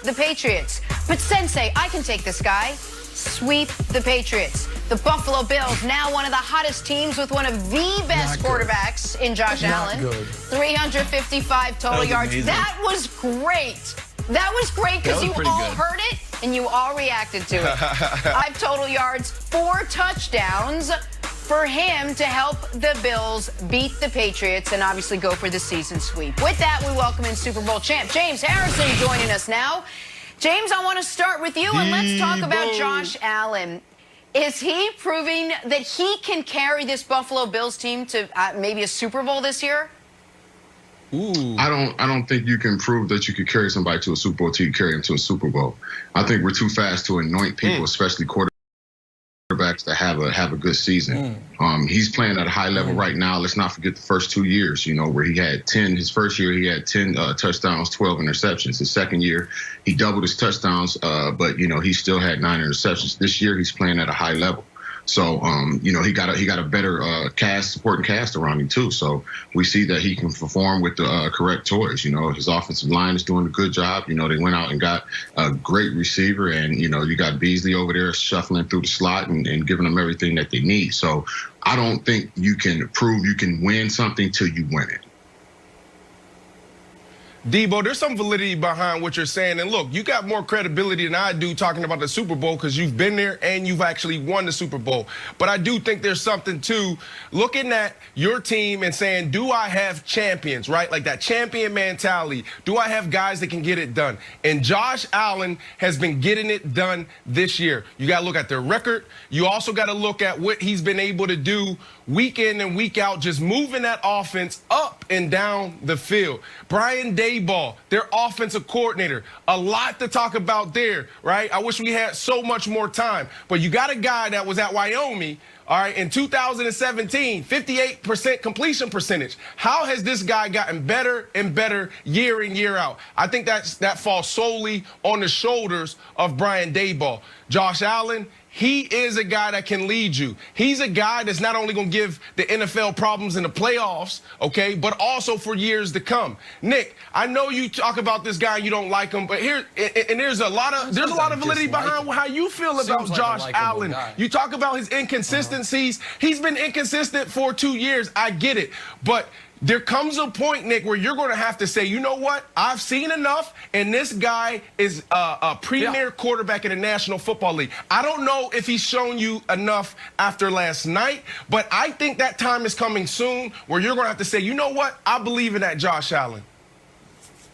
the Patriots. But Sensei, I can take this guy. Sweep the Patriots. The Buffalo Bills, now one of the hottest teams with one of the best quarterbacks in Josh Allen. 355 total yards. Amazing. That was great. That was great because you all heard it and you all reacted to it. 5 total yards, 4 touchdowns for him to help the Bills beat the Patriots and obviously go for the season sweep. With that, we welcome in Super Bowl champ James Harrison joining us now. James, I want to start with you and let's talk about Josh Allen. Is he proving that he can carry this Buffalo Bills team to maybe a Super Bowl this year? Ooh. I don't think you can prove that you could carry somebody to a Super Bowl till you carry them to a Super Bowl. I think we're too fast to anoint people, especially quarterbacks that have a good season. He's playing at a high level right now. Let's not forget the first 2 years, you know, where he had 10. His first year he had 10 touchdowns, 12 interceptions. His second year he doubled his touchdowns, but you know he still had 9 interceptions. This year he's playing at a high level. So, you know, he got a better supporting cast around him too. So we see that he can perform with the correct toys. You know, his offensive line is doing a good job. You know, they went out and got a great receiver, and you know, you got Beasley over there shuffling through the slot and giving them everything that they need. So I don't think you can prove you can win something till you win it. Debo, there's some validity behind what you're saying. And look, you got more credibility than I do talking about the Super Bowl because you've been there and you've actually won the Super Bowl. But I do think there's something to looking at your team and saying, do I have champions, right? Like that champion mentality. Do I have guys that can get it done? And Josh Allen has been getting it done this year. You got to look at their record. You also got to look at what he's been able to do week in and week out, just moving that offense up and down the field. Brian Daboll, their offensive coordinator, a lot to talk about there, right? I wish we had so much more time, but you got a guy that was at Wyoming, all right, in 2017, 58% completion percentage. How has this guy gotten better and better year in, year out? I think that falls solely on the shoulders of Brian Daboll. Josh Allen, he is a guy that can lead you. He's a guy that's not only going to give the NFL problems in the playoffs, okay, but also for years to come. Nick, I know you talk about this guy, you don't like him, but here and there's a lot of validity behind how you feel about Josh Allen. You talk about his inconsistencies. He's been inconsistent for 2 years. I get it, but there comes a point, Nick, where you're going to have to say, you know what? I've seen enough, and this guy is a premier quarterback in the National Football League. I don't know if he's shown you enough after last night, but I think that time is coming soon where you're going to have to say, you know what? I believe in that Josh Allen.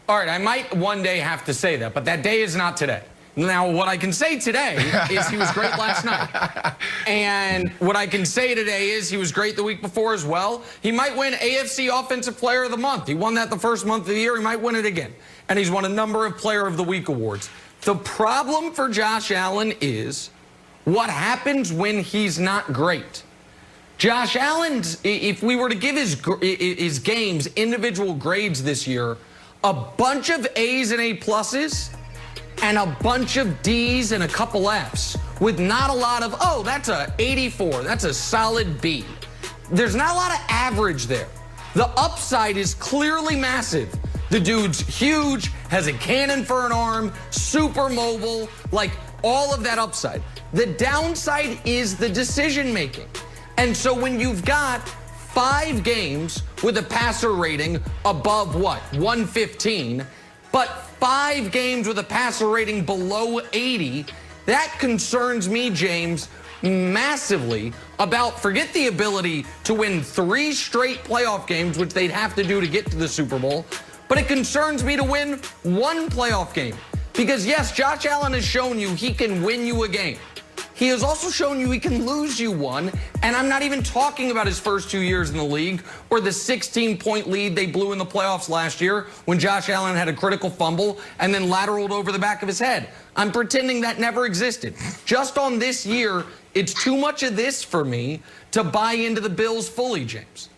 All right, I might one day have to say that, but that day is not today. Now, what I can say today is he was great last night. And what I can say today is he was great the week before as well. He might win AFC Offensive Player of the Month. He won that the first month of the year. He might win it again. And he's won a number of Player of the Week awards. The problem for Josh Allen is what happens when he's not great. Josh Allen's, if we were to give his games individual grades this year, a bunch of A's and A pluses, and a bunch of D's and a couple F's with not a lot of, oh, that's a 84. That's a solid B. There's not a lot of average there. The upside is clearly massive. The dude's huge, has a cannon for an arm, super mobile, like all of that upside. The downside is the decision making. And so when you've got 5 games with a passer rating above what, 115, but 5 games with a passer rating below 80, that concerns me, James, massively about, forget the ability to win 3 straight playoff games, which they'd have to do to get to the Super Bowl, but it concerns me to win 1 playoff game. Because yes, Josh Allen has shown you he can win you a game. He has also shown you he can lose you one, and I'm not even talking about his first 2 years in the league or the 16-point lead they blew in the playoffs last year when Josh Allen had a critical fumble and then lateraled over the back of his head. I'm pretending that never existed. Just on this year, it's too much of this for me to buy into the Bills fully, James.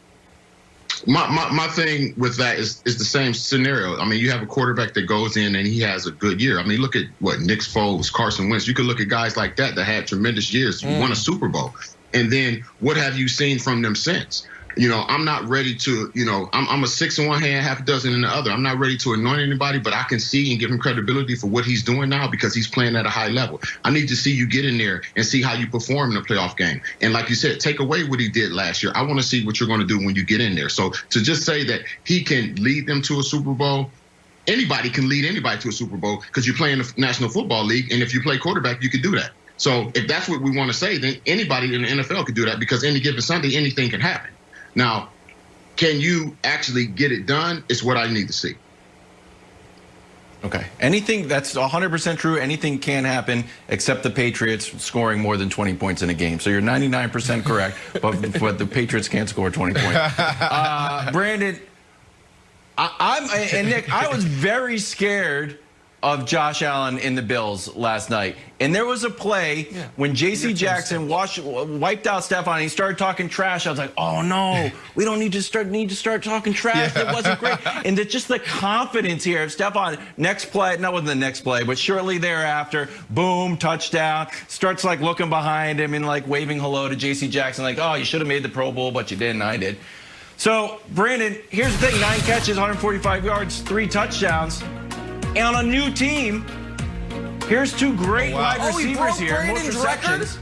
My thing with that is the same scenario. I mean, you have a quarterback that goes in and he has a good year. I mean, look at what Nick Foles, Carson Wentz. You could look at guys like that had tremendous years. You won a Super Bowl. And then what have you seen from them since? I'm not ready to, I'm a 6 in one hand, half a dozen in the other. I'm not ready to anoint anybody, but I can see and give him credibility for what he's doing now because he's playing at a high level. I need to see you get in there and see how you perform in a playoff game. And like you said, take away what he did last year. I want to see what you're going to do when you get in there. So to just say that he can lead them to a Super Bowl, anybody can lead anybody to a Super Bowl because you play in the National Football League, and if you play quarterback, you can do that. So if that's what we want to say, then anybody in the NFL could do that because any given Sunday, anything can happen. Now, can you actually get it done is what I need to see. Okay. Anything that's 100% true, anything can happen except the Patriots scoring more than 20 points in a game. So you're 99% correct, but the Patriots can't score 20 points. Brandon, and Nick, I was very scared of Josh Allen in the Bills last night. And there was a play when J.C. Jackson wiped out Stephon. He started talking trash. I was like, oh, no, we don't need to start talking trash. It wasn't great. And just the confidence here of Stephon. Next play, that wasn't the next play, but shortly thereafter, boom, touchdown. Starts like looking behind him and like waving hello to J.C. Jackson. Like, oh, you should have made the Pro Bowl, but you didn't. I did. So, Brandon, here's the thing. 9 catches, 145 yards, 3 touchdowns. And on a new team, here's 2 great wide receivers here. Most receptions.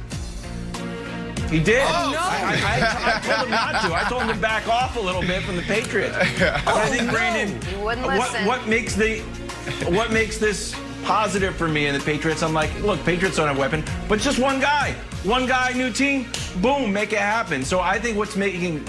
He did. Oh, no. I told him not to. I told him to back off a little bit from the Patriots. But I think, Brandon, you wouldn't listen. what makes this positive for me and the Patriots? I'm like, look, Patriots don't have a weapon, but just one guy, new team, boom, make it happen. So I think what's making